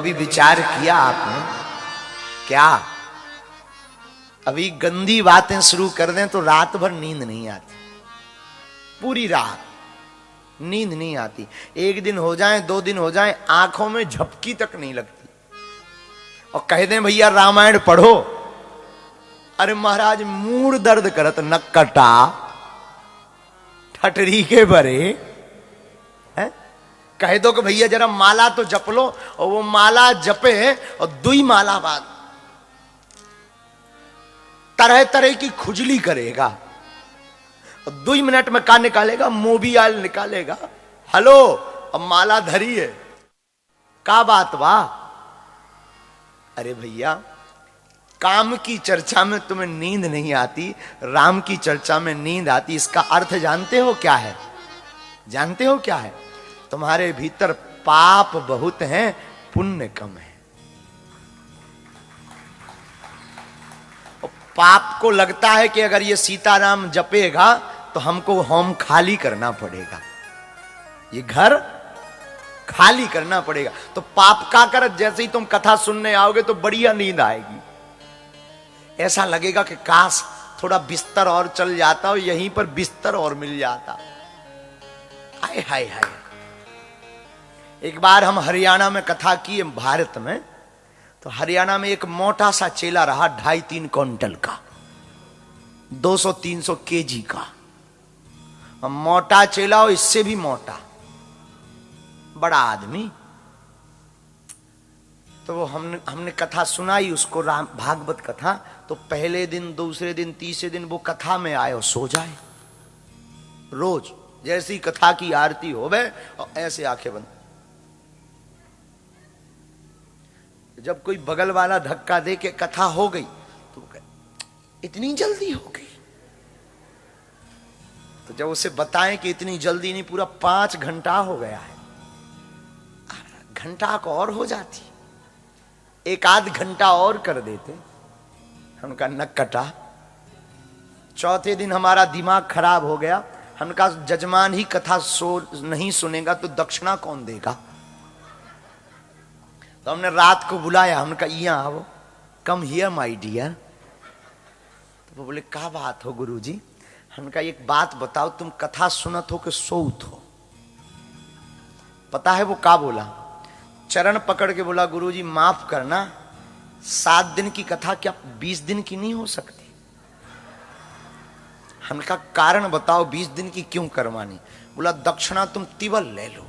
कभी विचार किया आपने? क्या अभी गंदी बातें शुरू कर दें तो रात भर नींद नहीं आती, पूरी रात नींद नहीं आती। एक दिन हो जाए, 2 दिन हो जाए, आंखों में झपकी तक नहीं लगती। और कह दें भैया रामायण पढ़ो, अरे महाराज मूड दर्द करत नक्कटा ठटरी के बरे है। कह दो कि भैया जरा माला तो जप लो, और वो माला जपे और 2 माला बाद तरह तरह की खुजली करेगा, और 2 मिनट में का निकालेगा, मोबियाल निकालेगा। हेलो, अब माला धरी है, का बात वाह। अरे भैया काम की चर्चा में तुम्हें नींद नहीं आती, राम की चर्चा में नींद आती। इसका अर्थ जानते हो क्या है? जानते हो क्या है? तुम्हारे भीतर पाप बहुत हैं, पुण्य कम है। और पाप को लगता है कि अगर ये सीताराम जपेगा तो हमको होम खाली करना पड़ेगा, ये घर खाली करना पड़ेगा। तो पाप का कर, जैसे ही तुम कथा सुनने आओगे तो बढ़िया नींद आएगी। ऐसा लगेगा कि काश थोड़ा बिस्तर और चल जाता और यहीं पर बिस्तर और मिल जाता। हाय हाय हाय। एक बार हम हरियाणा में कथा की, भारत में, तो हरियाणा में एक मोटा सा चेला रहा, 2.5-3 क्विंटल का, 200-300 केजी का मोटा चेला, और इससे भी मोटा बड़ा आदमी। तो वो हमने कथा सुनाई उसको, राम भागवत कथा। तो पहले दिन, दूसरे दिन, तीसरे दिन वो कथा में आए और सो जाए। रोज जैसी कथा की आरती हो गए और ऐसे आंखें बंद। जब कोई बगल वाला धक्का दे के कथा हो गई तो इतनी जल्दी हो गई। तो जब उसे बताएं कि इतनी जल्दी नहीं, पूरा 5 घंटा हो गया है, घंटा को और हो जाती, 1 आध घंटा और कर देते। हमका नक कटा। चौथे दिन हमारा दिमाग खराब हो गया। हमका जजमान ही कथा नहीं सुनेगा तो दक्षिणा कौन देगा? तो हमने रात को बुलाया, हमका यहाँ आओ, कम हियर माय डियर। तो वो बोले क्या बात हो गुरुजी? हमका एक बात बताओ, तुम कथा सुनत हो कि सोत हो? पता है वो क्या बोला? चरण पकड़ के बोला, गुरुजी माफ करना, 7 दिन की कथा क्या 20 दिन की नहीं हो सकती? हमका कारण बताओ, 20 दिन की क्यों करवानी? बोला दक्षिणा तुम तिवल ले लो,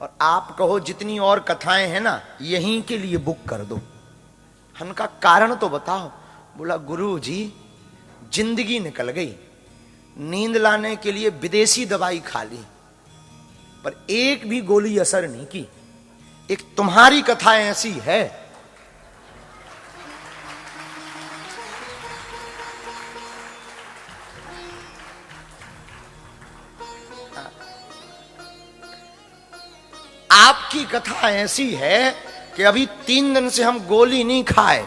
और आप कहो जितनी और कथाएं हैं ना यहीं के लिए बुक कर दो। हमका कारण तो बताओ। बोला गुरुजी जिंदगी निकल गई, नींद लाने के लिए विदेशी दवाई खा ली, पर एक भी गोली असर नहीं की। एक तुम्हारी कथा ऐसी है, आपकी कथा ऐसी है कि अभी 3 दिन से हम गोली नहीं खाए,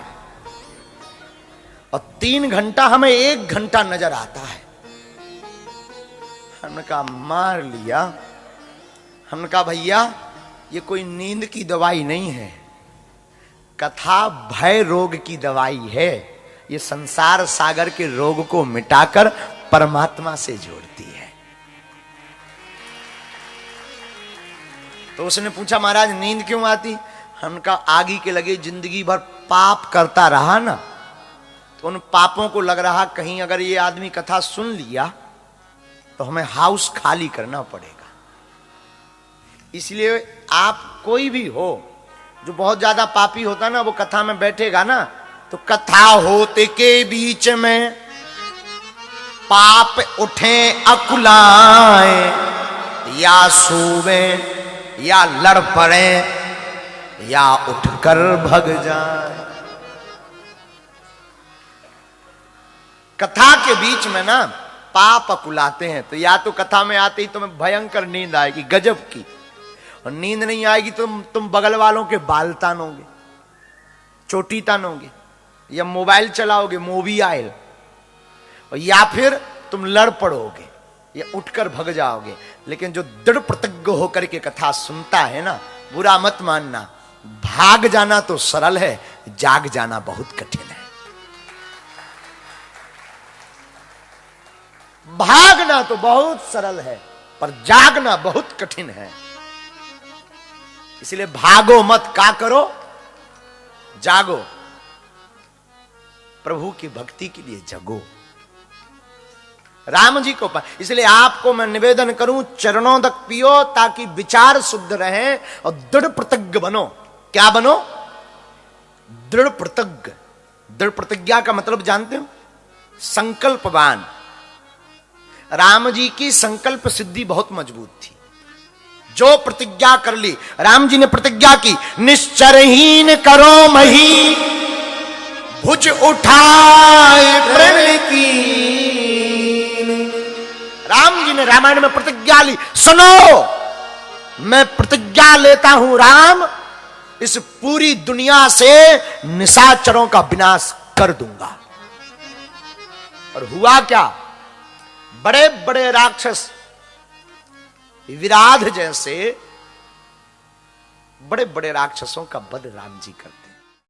और 3 घंटा हमें 1 घंटा नजर आता है। हमने कहा मार लिया। हमने कहा भैया ये कोई नींद की दवाई नहीं है, कथा भय रोग की दवाई है। ये संसार सागर के रोग को मिटाकर परमात्मा से जोड़ती है। तो उसने पूछा महाराज नींद क्यों आती? हमका आगे के लगे जिंदगी भर पाप करता रहा ना, तो उन पापों को लग रहा कहीं अगर ये आदमी कथा सुन लिया तो हमें हाउस खाली करना पड़ेगा। इसलिए आप कोई भी हो जो बहुत ज्यादा पापी होता ना, वो कथा में बैठेगा ना, तो कथा होते के बीच में पाप उठे अकुलाए, या सोवे या लड़ पड़े या उठकर भग जाए। कथा के बीच में ना पाप अकुलाते हैं, तो या तो कथा में आते ही तुम्हें भयंकर नींद आएगी गजब की, और नींद नहीं आएगी तो तुम बगल वालों के बाल तानोगे, चोटी तानोगे, या मोबाइल चलाओगे मोबाइल, और या फिर तुम लड़ पड़ोगे या उठकर भग जाओगे। लेकिन जो दृढ़ प्रतिज्ञ होकर के कथा सुनता है ना, बुरा मत मानना, भाग जाना तो सरल है, जाग जाना बहुत कठिन है। भागना तो बहुत सरल है, पर जागना बहुत कठिन है। इसलिए भागो मत, क्या करो, जागो, प्रभु की भक्ति के लिए जगो, राम जी को इसलिए आपको मैं निवेदन करूं, चरणों तक पियो ताकि विचार शुद्ध रहे और दृढ़ प्रतिज्ञ बनो। क्या बनो? दृढ़ प्रतिज्ञ। दृढ़ प्रतिज्ञा का मतलब जानते हो? संकल्पवान। राम जी की संकल्प सिद्धि बहुत मजबूत थी। जो प्रतिज्ञा कर ली, राम जी ने प्रतिज्ञा की, निश्चरहीन करो मही, भुज उठाए प्रण की। राम जी ने रामायण में प्रतिज्ञा ली, सुनो मैं प्रतिज्ञा लेता हूं राम, इस पूरी दुनिया से निशाचरों का विनाश कर दूंगा। और हुआ क्या? बड़े बड़े राक्षस, विराध जैसे बड़े बड़े राक्षसों का वध राम जी करते।